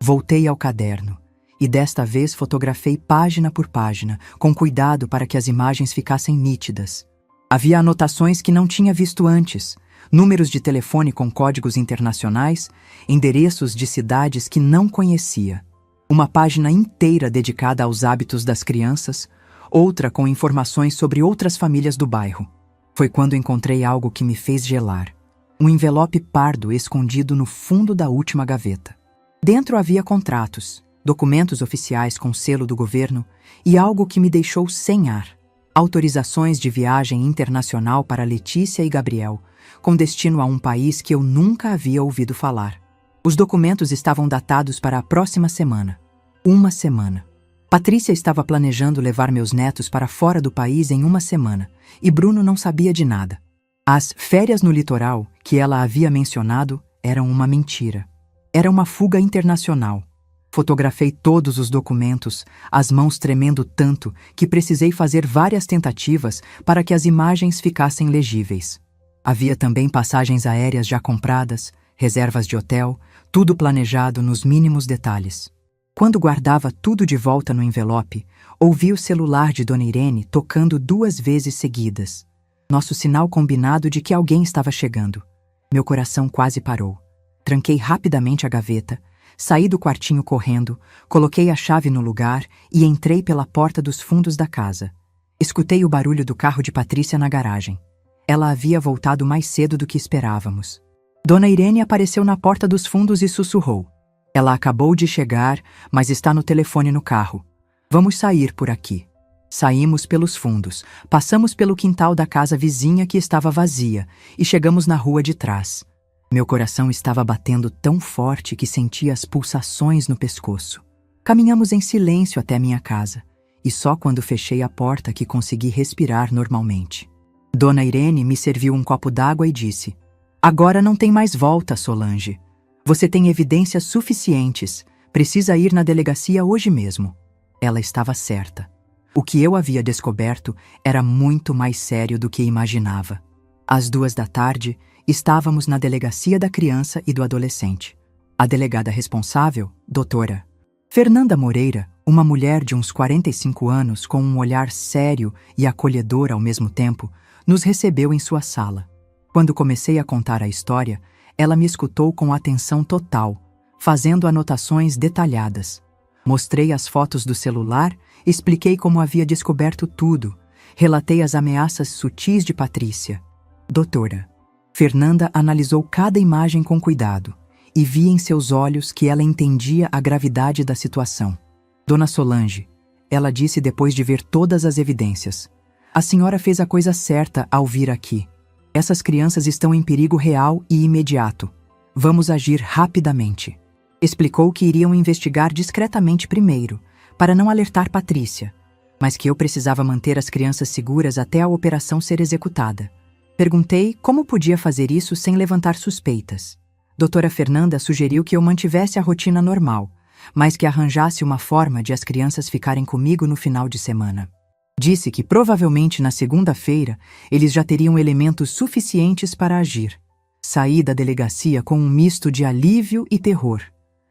Voltei ao caderno e desta vez fotografei página por página, com cuidado para que as imagens ficassem nítidas. Havia anotações que não tinha visto antes, números de telefone com códigos internacionais, endereços de cidades que não conhecia. Uma página inteira dedicada aos hábitos das crianças, outra com informações sobre outras famílias do bairro. Foi quando encontrei algo que me fez gelar. Um envelope pardo escondido no fundo da última gaveta. Dentro havia contratos, documentos oficiais com selo do governo e algo que me deixou sem ar. Autorizações de viagem internacional para Letícia e Gabriel, com destino a um país que eu nunca havia ouvido falar. Os documentos estavam datados para a próxima semana. Uma semana. Patrícia estava planejando levar meus netos para fora do país em uma semana, e Bruno não sabia de nada. As férias no litoral, que ela havia mencionado, eram uma mentira. Era uma fuga internacional. Fotografei todos os documentos, as mãos tremendo tanto que precisei fazer várias tentativas para que as imagens ficassem legíveis. Havia também passagens aéreas já compradas, reservas de hotel, tudo planejado nos mínimos detalhes. Quando guardava tudo de volta no envelope, ouvi o celular de Dona Irene tocando 2 vezes seguidas. Nosso sinal combinado de que alguém estava chegando. Meu coração quase parou. Tranquei rapidamente a gaveta, saí do quartinho correndo, coloquei a chave no lugar e entrei pela porta dos fundos da casa. Escutei o barulho do carro de Patrícia na garagem. Ela havia voltado mais cedo do que esperávamos. Dona Irene apareceu na porta dos fundos e sussurrou: "Ela acabou de chegar, mas está no telefone no carro. Vamos sair por aqui." Saímos pelos fundos, passamos pelo quintal da casa vizinha que estava vazia e chegamos na rua de trás. Meu coração estava batendo tão forte que sentia as pulsações no pescoço. Caminhamos em silêncio até minha casa, e só quando fechei a porta que consegui respirar normalmente. Dona Irene me serviu um copo d'água e disse: "Agora não tem mais volta, Solange. Você tem evidências suficientes. Precisa ir na delegacia hoje mesmo." Ela estava certa. O que eu havia descoberto era muito mais sério do que imaginava. Às 2 da tarde, estávamos na delegacia da criança e do adolescente. A delegada responsável, doutora Fernanda Moreira, uma mulher de uns 45 anos com um olhar sério e acolhedor ao mesmo tempo, nos recebeu em sua sala. Quando comecei a contar a história, ela me escutou com atenção total, fazendo anotações detalhadas. Mostrei as fotos do celular, expliquei como havia descoberto tudo, relatei as ameaças sutis de Patrícia. Doutora Fernanda analisou cada imagem com cuidado e vi em seus olhos que ela entendia a gravidade da situação. "Dona Solange", ela disse depois de ver todas as evidências, "a senhora fez a coisa certa ao vir aqui. Essas crianças estão em perigo real e imediato. Vamos agir rapidamente. Explicou que iriam investigar discretamente primeiro, para não alertar Patrícia, mas que eu precisava manter as crianças seguras até a operação ser executada. Perguntei como podia fazer isso sem levantar suspeitas. Doutora Fernanda sugeriu que eu mantivesse a rotina normal, mas que arranjasse uma forma de as crianças ficarem comigo no final de semana. Disse que provavelmente na segunda-feira eles já teriam elementos suficientes para agir. Saí da delegacia com um misto de alívio e terror.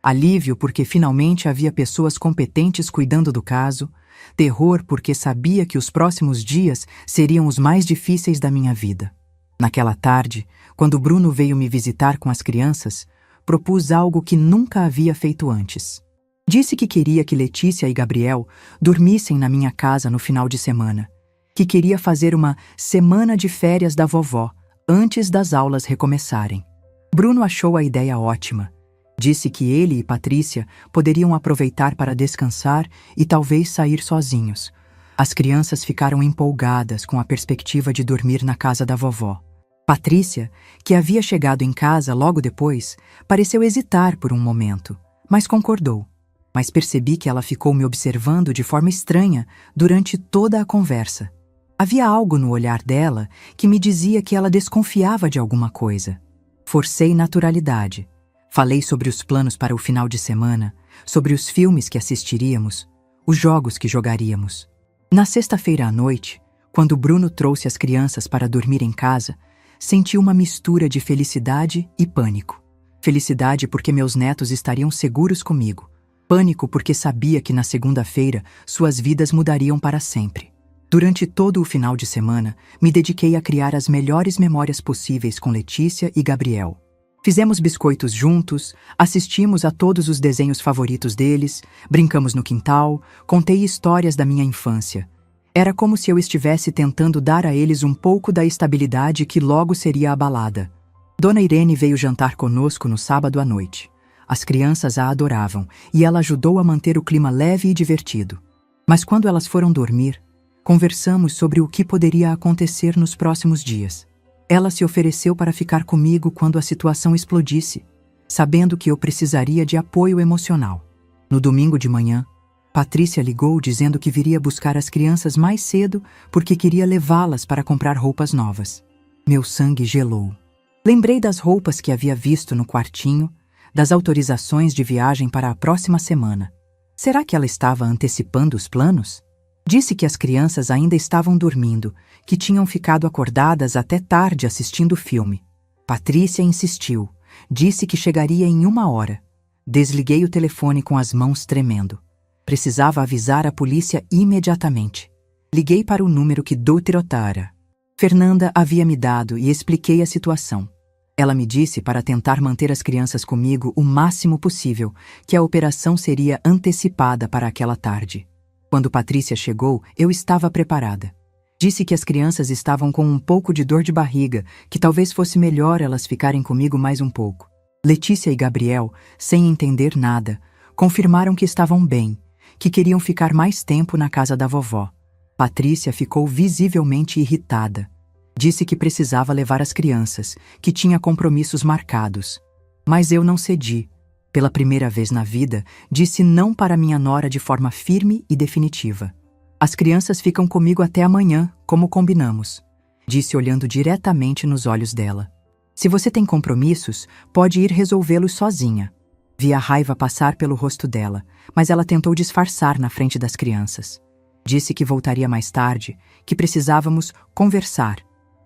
Alívio porque finalmente havia pessoas competentes cuidando do caso, terror porque sabia que os próximos dias seriam os mais difíceis da minha vida. Naquela tarde, quando Bruno veio me visitar com as crianças, propus algo que nunca havia feito antes. Disse que queria que Letícia e Gabriel dormissem na minha casa no final de semana, que queria fazer uma semana de férias da vovó antes das aulas recomeçarem. Bruno achou a ideia ótima. Disse que ele e Patrícia poderiam aproveitar para descansar e talvez sair sozinhos. As crianças ficaram empolgadas com a perspectiva de dormir na casa da vovó. Patrícia, que havia chegado em casa logo depois, pareceu hesitar por um momento, mas concordou. Mas percebi que ela ficou me observando de forma estranha durante toda a conversa. Havia algo no olhar dela que me dizia que ela desconfiava de alguma coisa. Forcei naturalidade. Falei sobre os planos para o final de semana, sobre os filmes que assistiríamos, os jogos que jogaríamos. Na sexta-feira à noite, quando Bruno trouxe as crianças para dormir em casa, senti uma mistura de felicidade e pânico. Felicidade porque meus netos estariam seguros comigo. Pânico porque sabia que na segunda-feira suas vidas mudariam para sempre. Durante todo o final de semana, me dediquei a criar as melhores memórias possíveis com Letícia e Gabriel. Fizemos biscoitos juntos, assistimos a todos os desenhos favoritos deles, brincamos no quintal, contei histórias da minha infância. Era como se eu estivesse tentando dar a eles um pouco da estabilidade que logo seria abalada. Dona Irene veio jantar conosco no sábado à noite. As crianças a adoravam e ela ajudou a manter o clima leve e divertido. Mas quando elas foram dormir, conversamos sobre o que poderia acontecer nos próximos dias. Ela se ofereceu para ficar comigo quando a situação explodisse, sabendo que eu precisaria de apoio emocional. No domingo de manhã, Patrícia ligou dizendo que viria buscar as crianças mais cedo porque queria levá-las para comprar roupas novas. Meu sangue gelou. Lembrei das roupas que havia visto no quartinho, das autorizações de viagem para a próxima semana. Será que ela estava antecipando os planos? Disse que as crianças ainda estavam dormindo, que tinham ficado acordadas até tarde assistindo o filme. Patrícia insistiu. Disse que chegaria em 1 hora. Desliguei o telefone com as mãos tremendo. Precisava avisar a polícia imediatamente. Liguei para o número que doutorara Fernanda havia me dado e expliquei a situação. Ela me disse para tentar manter as crianças comigo o máximo possível, que a operação seria antecipada para aquela tarde. Quando Patrícia chegou, eu estava preparada. Disse que as crianças estavam com um pouco de dor de barriga, que talvez fosse melhor elas ficarem comigo mais um pouco. Letícia e Gabriel, sem entender nada, confirmaram que estavam bem, que queriam ficar mais tempo na casa da vovó. Patrícia ficou visivelmente irritada. Disse que precisava levar as crianças, que tinha compromissos marcados. Mas eu não cedi. Pela primeira vez na vida, disse não para minha nora de forma firme e definitiva. As crianças ficam comigo até amanhã, como combinamos. Disse olhando diretamente nos olhos dela. Se você tem compromissos, pode ir resolvê-los sozinha. Vi a raiva passar pelo rosto dela, mas ela tentou disfarçar na frente das crianças. Disse que voltaria mais tarde, que precisávamos conversar.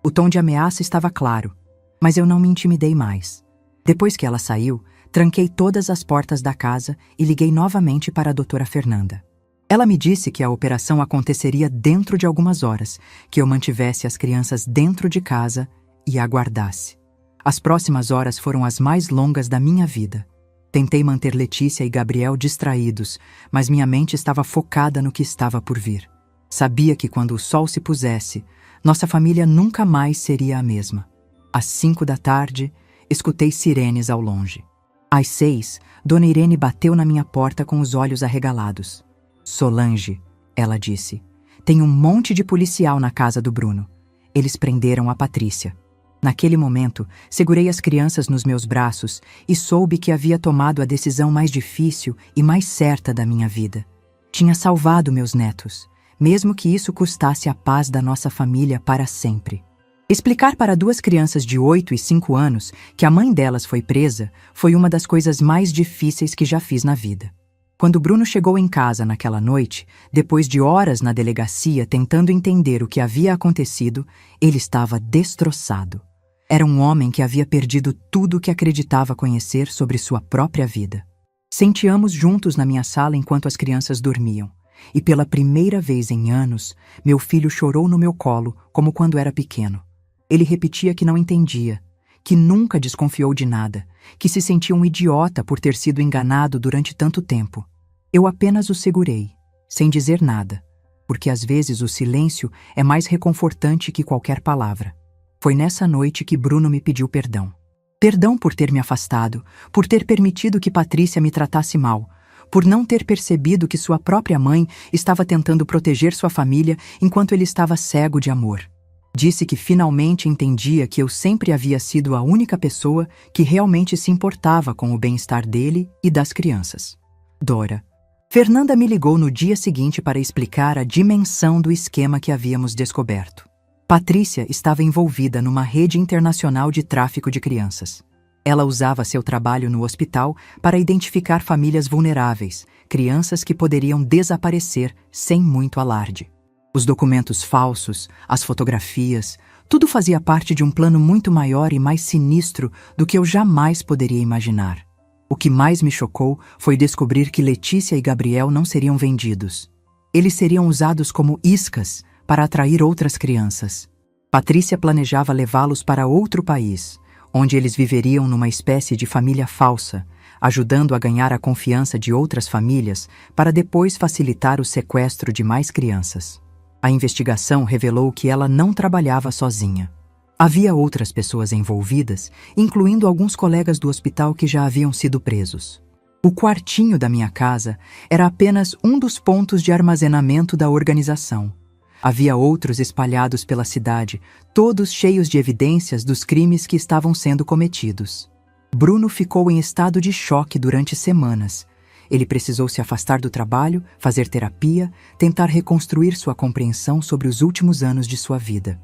O tom de ameaça estava claro, mas eu não me intimidei mais. Depois que ela saiu, tranquei todas as portas da casa e liguei novamente para a doutora Fernanda. Ela me disse que a operação aconteceria dentro de algumas horas, que eu mantivesse as crianças dentro de casa e aguardasse. As próximas horas foram as mais longas da minha vida. Tentei manter Letícia e Gabriel distraídos, mas minha mente estava focada no que estava por vir. Sabia que quando o sol se pusesse, nossa família nunca mais seria a mesma. Às 5 da tarde, escutei sirenes ao longe. Às 6, Dona Irene bateu na minha porta com os olhos arregalados. Solange, ela disse, tem um monte de policial na casa do Bruno. Eles prenderam a Patrícia. Naquele momento, segurei as crianças nos meus braços e soube que havia tomado a decisão mais difícil e mais certa da minha vida. Tinha salvado meus netos, mesmo que isso custasse a paz da nossa família para sempre. Explicar para duas crianças de 8 e 5 anos que a mãe delas foi presa foi uma das coisas mais difíceis que já fiz na vida. Quando Bruno chegou em casa naquela noite, depois de horas na delegacia tentando entender o que havia acontecido, ele estava destroçado. Era um homem que havia perdido tudo o que acreditava conhecer sobre sua própria vida. Sentamos juntos na minha sala enquanto as crianças dormiam, e pela primeira vez em anos, meu filho chorou no meu colo como quando era pequeno. Ele repetia que não entendia, que nunca desconfiou de nada, que se sentia um idiota por ter sido enganado durante tanto tempo. Eu apenas o segurei, sem dizer nada, porque às vezes o silêncio é mais reconfortante que qualquer palavra. Foi nessa noite que Bruno me pediu perdão. Perdão por ter me afastado, por ter permitido que Patrícia me tratasse mal, por não ter percebido que sua própria mãe estava tentando proteger sua família enquanto ele estava cego de amor. Disse que finalmente entendia que eu sempre havia sido a única pessoa que realmente se importava com o bem-estar dele e das crianças. Dora. Fernanda me ligou no dia seguinte para explicar a dimensão do esquema que havíamos descoberto. Patrícia estava envolvida numa rede internacional de tráfico de crianças. Ela usava seu trabalho no hospital para identificar famílias vulneráveis, crianças que poderiam desaparecer sem muito alarde. Os documentos falsos, as fotografias, tudo fazia parte de um plano muito maior e mais sinistro do que eu jamais poderia imaginar. O que mais me chocou foi descobrir que Letícia e Gabriel não seriam vendidos. Eles seriam usados como iscas para atrair outras crianças. Patrícia planejava levá-los para outro país, onde eles viveriam numa espécie de família falsa, ajudando a ganhar a confiança de outras famílias para depois facilitar o sequestro de mais crianças. A investigação revelou que ela não trabalhava sozinha. Havia outras pessoas envolvidas, incluindo alguns colegas do hospital que já haviam sido presos. O quartinho da minha casa era apenas um dos pontos de armazenamento da organização. Havia outros espalhados pela cidade, todos cheios de evidências dos crimes que estavam sendo cometidos. Bruno ficou em estado de choque durante semanas. Ele precisou se afastar do trabalho, fazer terapia, tentar reconstruir sua compreensão sobre os últimos anos de sua vida.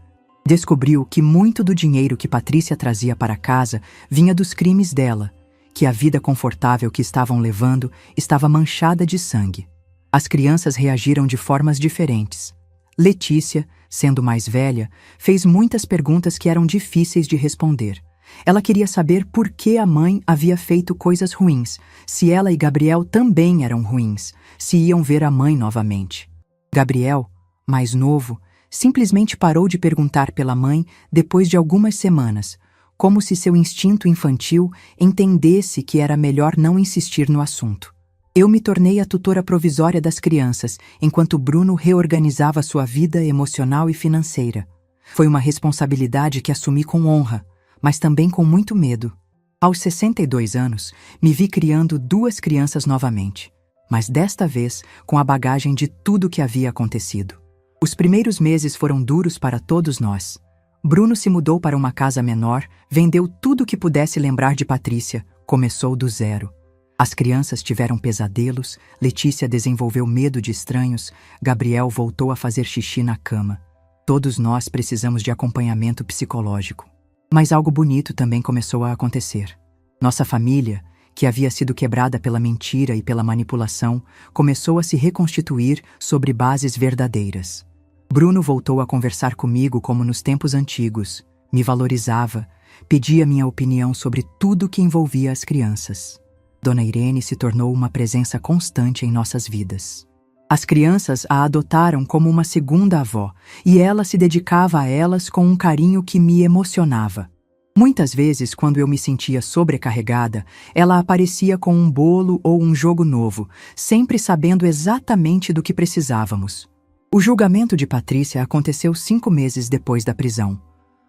Descobriu que muito do dinheiro que Patrícia trazia para casa vinha dos crimes dela, que a vida confortável que estavam levando estava manchada de sangue. As crianças reagiram de formas diferentes. Letícia, sendo mais velha, fez muitas perguntas que eram difíceis de responder. Ela queria saber por que a mãe havia feito coisas ruins, se ela e Gabriel também eram ruins, se iam ver a mãe novamente. Gabriel, mais novo, simplesmente parou de perguntar pela mãe depois de algumas semanas, como se seu instinto infantil entendesse que era melhor não insistir no assunto. Eu me tornei a tutora provisória das crianças, enquanto Bruno reorganizava sua vida emocional e financeira. Foi uma responsabilidade que assumi com honra, mas também com muito medo. Aos 62 anos, me vi criando duas crianças novamente, mas desta vez com a bagagem de tudo o que havia acontecido. Os primeiros meses foram duros para todos nós. Bruno se mudou para uma casa menor, vendeu tudo o que pudesse lembrar de Patrícia, começou do zero. As crianças tiveram pesadelos, Letícia desenvolveu medo de estranhos, Gabriel voltou a fazer xixi na cama. Todos nós precisamos de acompanhamento psicológico. Mas algo bonito também começou a acontecer. Nossa família, que havia sido quebrada pela mentira e pela manipulação, começou a se reconstituir sobre bases verdadeiras. Bruno voltou a conversar comigo como nos tempos antigos, me valorizava, pedia minha opinião sobre tudo que envolvia as crianças. Dona Irene se tornou uma presença constante em nossas vidas. As crianças a adotaram como uma segunda avó, e ela se dedicava a elas com um carinho que me emocionava. Muitas vezes, quando eu me sentia sobrecarregada, ela aparecia com um bolo ou um jogo novo, sempre sabendo exatamente do que precisávamos. O julgamento de Patrícia aconteceu 5 meses depois da prisão.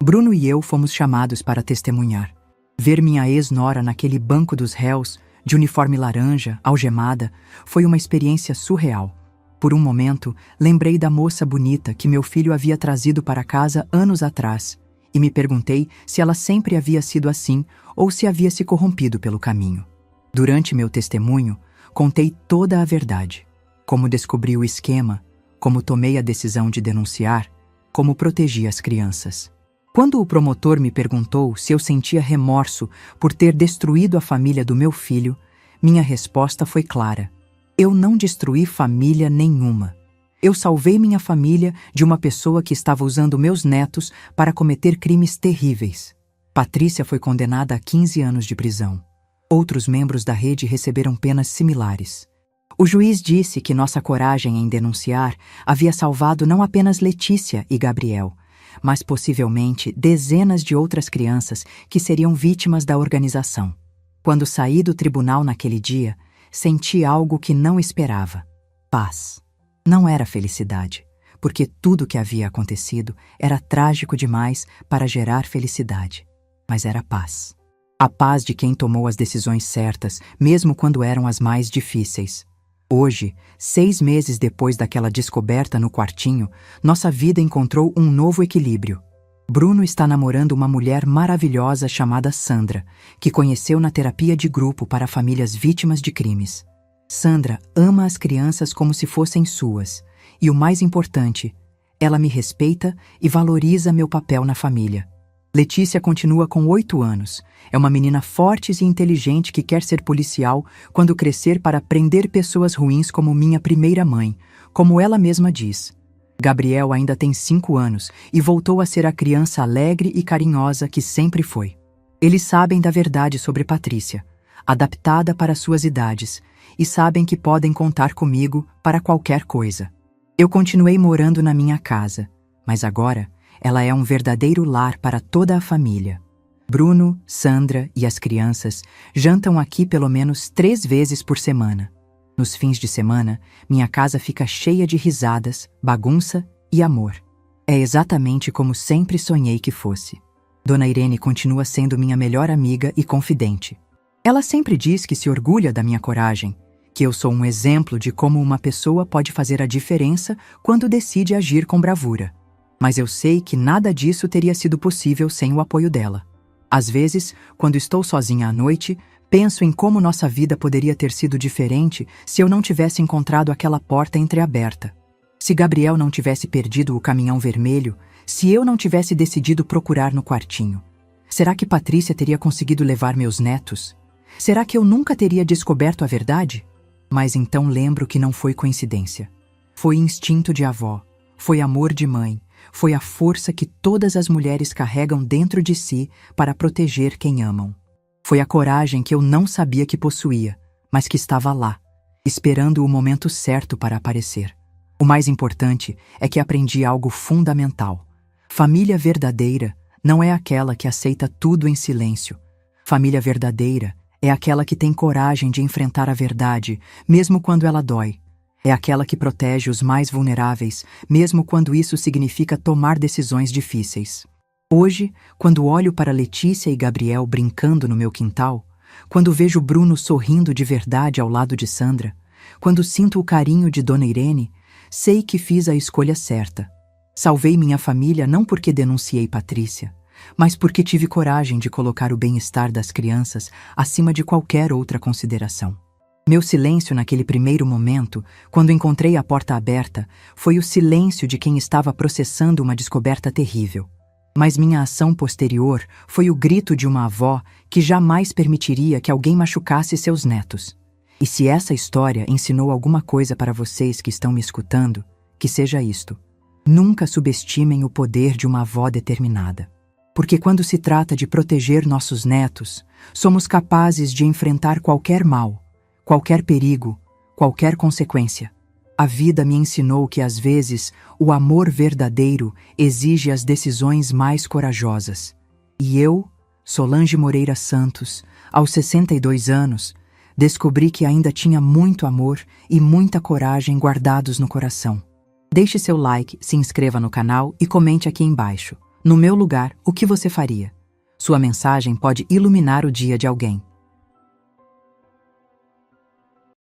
Bruno e eu fomos chamados para testemunhar. Ver minha ex-nora naquele banco dos réus, de uniforme laranja, algemada, foi uma experiência surreal. Por um momento, lembrei da moça bonita que meu filho havia trazido para casa anos atrás e me perguntei se ela sempre havia sido assim ou se havia se corrompido pelo caminho. Durante meu testemunho, contei toda a verdade. Como descobri o esquema, como tomei a decisão de denunciar, como protegi as crianças. Quando o promotor me perguntou se eu sentia remorso por ter destruído a família do meu filho, minha resposta foi clara. Eu não destruí família nenhuma. Eu salvei minha família de uma pessoa que estava usando meus netos para cometer crimes terríveis. Patrícia foi condenada a 15 anos de prisão. Outros membros da rede receberam penas similares. O juiz disse que nossa coragem em denunciar havia salvado não apenas Letícia e Gabriel, mas possivelmente dezenas de outras crianças que seriam vítimas da organização. Quando saí do tribunal naquele dia, senti algo que não esperava: paz. Não era felicidade, porque tudo o que havia acontecido era trágico demais para gerar felicidade, mas era paz. A paz de quem tomou as decisões certas, mesmo quando eram as mais difíceis. Hoje, 6 meses depois daquela descoberta no quartinho, nossa vida encontrou um novo equilíbrio. Bruno está namorando uma mulher maravilhosa chamada Sandra, que conheceu na terapia de grupo para famílias vítimas de crimes. Sandra ama as crianças como se fossem suas, e o mais importante, ela me respeita e valoriza meu papel na família. Letícia continua com 8 anos. É uma menina forte e inteligente que quer ser policial quando crescer para prender pessoas ruins como minha primeira mãe, como ela mesma diz. Gabriel ainda tem 5 anos e voltou a ser a criança alegre e carinhosa que sempre foi. Eles sabem da verdade sobre Patrícia, adaptada para suas idades, e sabem que podem contar comigo para qualquer coisa. Eu continuei morando na minha casa, mas agora ela é um verdadeiro lar para toda a família. Bruno, Sandra e as crianças jantam aqui pelo menos 3 vezes por semana. Nos fins de semana, minha casa fica cheia de risadas, bagunça e amor. É exatamente como sempre sonhei que fosse. Dona Irene continua sendo minha melhor amiga e confidente. Ela sempre diz que se orgulha da minha coragem, que eu sou um exemplo de como uma pessoa pode fazer a diferença quando decide agir com bravura. Mas eu sei que nada disso teria sido possível sem o apoio dela. Às vezes, quando estou sozinha à noite, penso em como nossa vida poderia ter sido diferente se eu não tivesse encontrado aquela porta entreaberta. Se Gabriel não tivesse perdido o caminhão vermelho, se eu não tivesse decidido procurar no quartinho. Será que Patrícia teria conseguido levar meus netos? Será que eu nunca teria descoberto a verdade? Mas então lembro que não foi coincidência. Foi instinto de avó, foi amor de mãe, foi a força que todas as mulheres carregam dentro de si para proteger quem amam. Foi a coragem que eu não sabia que possuía, mas que estava lá, esperando o momento certo para aparecer. O mais importante é que aprendi algo fundamental. Família verdadeira não é aquela que aceita tudo em silêncio. Família verdadeira é aquela que tem coragem de enfrentar a verdade, mesmo quando ela dói. É aquela que protege os mais vulneráveis, mesmo quando isso significa tomar decisões difíceis. Hoje, quando olho para Letícia e Gabriel brincando no meu quintal, quando vejo Bruno sorrindo de verdade ao lado de Sandra, quando sinto o carinho de Dona Irene, sei que fiz a escolha certa. Salvei minha família não porque denunciei Patrícia, mas porque tive coragem de colocar o bem-estar das crianças acima de qualquer outra consideração. Meu silêncio naquele primeiro momento, quando encontrei a porta aberta, foi o silêncio de quem estava processando uma descoberta terrível. Mas minha ação posterior foi o grito de uma avó que jamais permitiria que alguém machucasse seus netos. E se essa história ensinou alguma coisa para vocês que estão me escutando, que seja isto: nunca subestimem o poder de uma avó determinada. Porque quando se trata de proteger nossos netos, somos capazes de enfrentar qualquer mal, qualquer perigo, qualquer consequência. A vida me ensinou que às vezes o amor verdadeiro exige as decisões mais corajosas. E eu, Solange Moreira Santos, aos 62 anos, descobri que ainda tinha muito amor e muita coragem guardados no coração. Deixe seu like, se inscreva no canal e comente aqui embaixo. No meu lugar, o que você faria? Sua mensagem pode iluminar o dia de alguém.